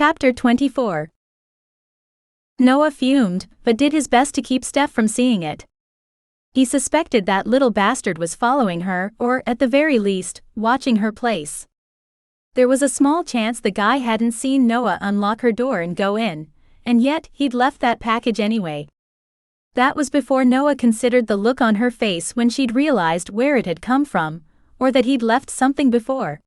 Chapter 24. Noah fumed, but did his best to keep Steph from seeing it. He suspected that little bastard was following her or, at the very least, watching her place. There was a small chance the guy hadn't seen Noah unlock her door and go in, and yet he'd left that package anyway. That was before Noah considered the look on her face when she'd realized where it had come from, or that he'd left something before.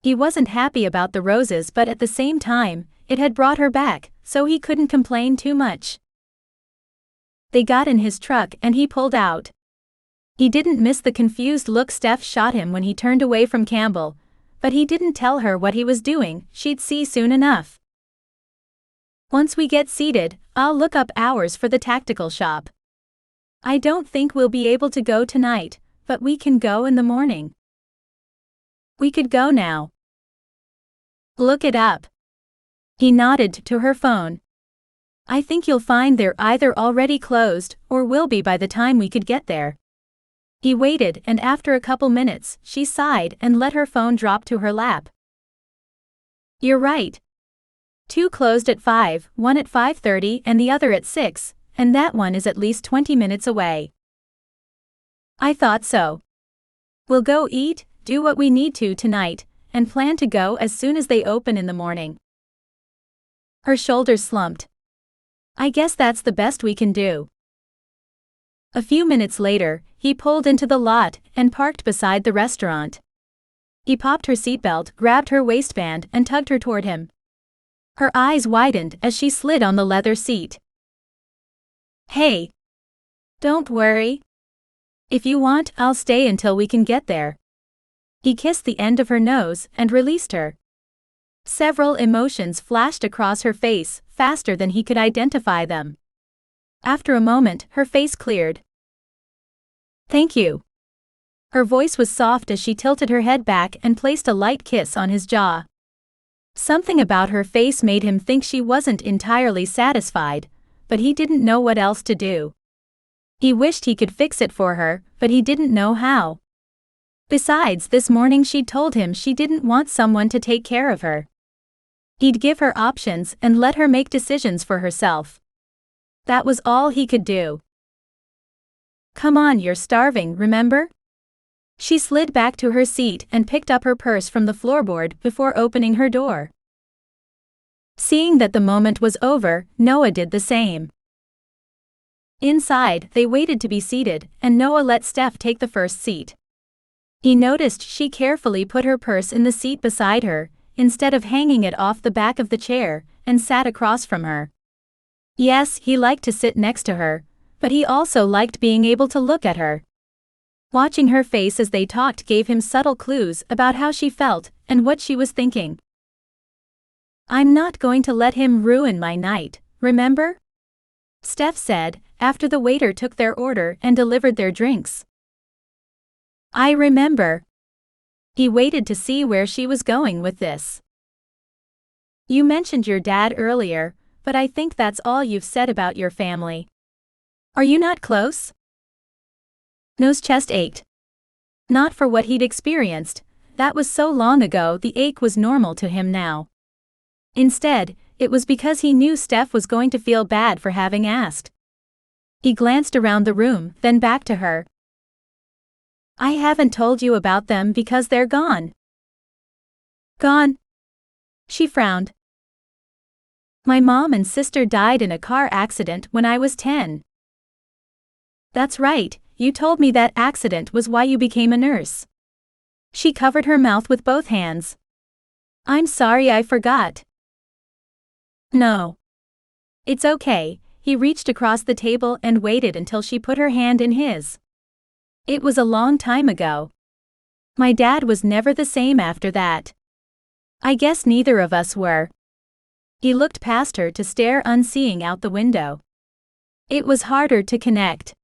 He wasn't happy about the roses, but at the same time, it had brought her back, so he couldn't complain too much. They got in his truck and he pulled out. He didn't miss the confused look Steph shot him when he turned away from Campbell, but he didn't tell her what he was doing. She'd see soon enough. Once we get seated, I'll look up hours for the tactical shop. I don't think we'll be able to go tonight, but we can go in the morning. We could go now. Look it up. He nodded to her phone. I think you'll find they're either already closed or will be by the time we could get there. He waited, and after a couple minutes, she sighed and let her phone drop to her lap. You're right. 2 closed at 5, one at 5:30 and the other at 6, and that one is at least 20 minutes away. I thought so. We'll go eat, do what we need to tonight, and plan to go as soon as they open in the morning. Her shoulders slumped. I guess that's the best we can do. A few minutes later, he pulled into the lot and parked beside the restaurant. He popped her seatbelt, grabbed her waistband, and tugged her toward him. Her eyes widened as she slid on the leather seat. Hey. Don't worry. If you want, I'll stay until we can get there. He kissed the end of her nose and released her. Several emotions flashed across her face, faster than he could identify them. After a moment, her face cleared. Thank you. Her voice was soft as she tilted her head back and placed a light kiss on his jaw. Something about her face made him think she wasn't entirely satisfied, but he didn't know what else to do. He wished he could fix it for her, but he didn't know how. Besides, this morning she'd told him she didn't want someone to take care of her. He'd give her options and let her make decisions for herself. That was all he could do. Come on, you're starving, remember? She slid back to her seat and picked up her purse from the floorboard before opening her door. Seeing that the moment was over, Noah did the same. Inside, they waited to be seated, and Noah let Steph take the first seat. He noticed she carefully put her purse in the seat beside her, instead of hanging it off the back of the chair, and sat across from her. Yes, he liked to sit next to her, but he also liked being able to look at her. Watching her face as they talked gave him subtle clues about how she felt and what she was thinking. I'm not going to let him ruin my night, remember? Steph said, after the waiter took their order and delivered their drinks. I remember. He waited to see where she was going with this. You mentioned your dad earlier, but I think that's all you've said about your family. Are you not close? Noah's chest ached. Not for what he'd experienced, that was so long ago the ache was normal to him now. Instead, it was because he knew Steph was going to feel bad for having asked. He glanced around the room, then back to her. I haven't told you about them because they're gone. Gone? She frowned. My mom and sister died in a car accident when I was 10. That's right, you told me that accident was why you became a nurse. She covered her mouth with both hands. I'm sorry, I forgot. No. It's okay. He reached across the table and waited until she put her hand in his. It was a long time ago. My dad was never the same after that. I guess neither of us were. He looked past her to stare unseeing out the window. It was harder to connect.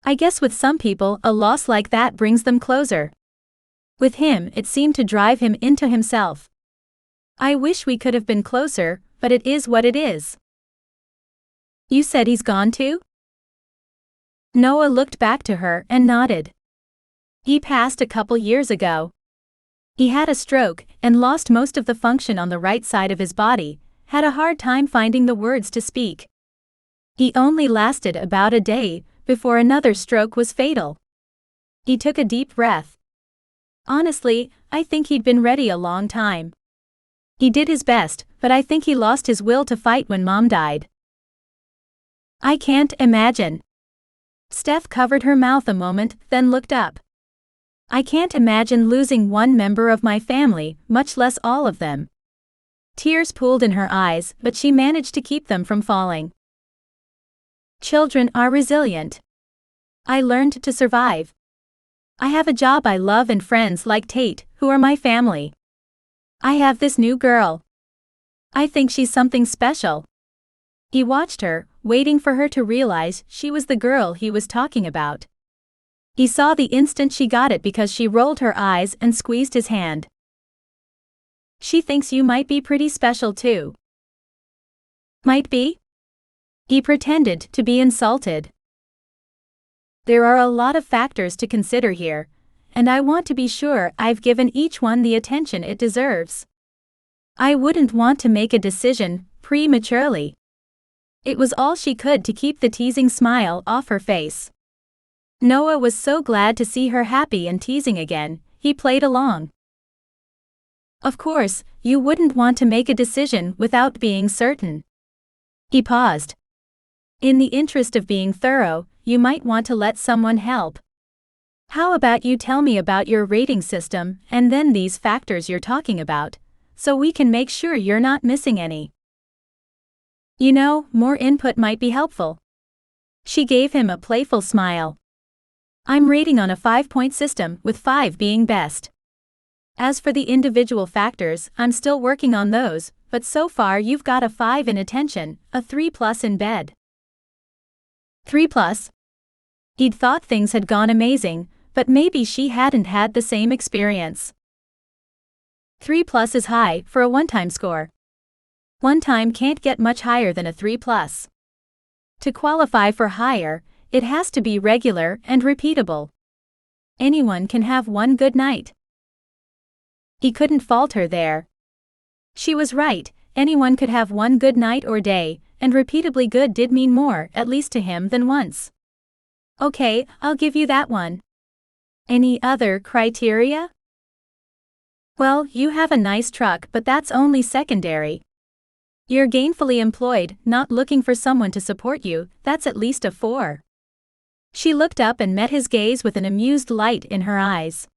I guess with some people a loss like that brings them closer. With him it seemed to drive him into himself. I wish we could have been closer, but it is what it is. You said he's gone too? Noah looked back to her and nodded. He passed a couple years ago. He had a stroke and lost most of the function on the right side of his body, had a hard time finding the words to speak. He only lasted about a day before another stroke was fatal. He took a deep breath. Honestly, I think he'd been ready a long time. He did his best, but I think he lost his will to fight when Mom died. I can't imagine. Steph covered her mouth a moment, then looked up. I can't imagine losing one member of my family, much less all of them. Tears pooled in her eyes, but she managed to keep them from falling. Children are resilient. I learned to survive. I have a job I love and friends like Tate, who are my family. I have this new girl. I think she's something special. He watched her, waiting for her to realize she was the girl he was talking about. He saw the instant she got it because she rolled her eyes and squeezed his hand. She thinks you might be pretty special too. Might be? He pretended to be insulted. There are a lot of factors to consider here, and I want to be sure I've given each one the attention it deserves. I wouldn't want to make a decision prematurely. It was all she could to keep the teasing smile off her face. Noah was so glad to see her happy and teasing again, he played along. Of course, you wouldn't want to make a decision without being certain. He paused. In the interest of being thorough, you might want to let someone help. How about you tell me about your rating system and then these factors you're talking about, so we can make sure you're not missing any. You know, more input might be helpful. She gave him a playful smile. I'm rating on a 5-point system, with 5 being best. As for the individual factors, I'm still working on those, but so far you've got a 5 in attention, a 3+ in bed. 3+? He'd thought things had gone amazing, but maybe she hadn't had the same experience. 3+ is high for a one-time score. One time can't get much higher than a 3+. To qualify for higher, it has to be regular and repeatable. Anyone can have one good night. He couldn't fault her there. She was right, anyone could have one good night or day, and repeatably good did mean more, at least to him, than once. Okay, I'll give you that one. Any other criteria? Well, you have a nice truck, but that's only secondary. You're gainfully employed, not looking for someone to support you, that's at least a 4. She looked up and met his gaze with an amused light in her eyes.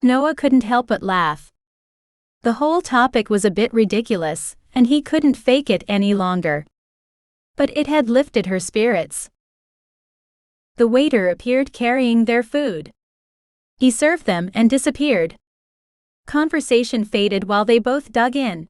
Noah couldn't help but laugh. The whole topic was a bit ridiculous, and he couldn't fake it any longer. But it had lifted her spirits. The waiter appeared carrying their food. He served them and disappeared. Conversation faded while they both dug in.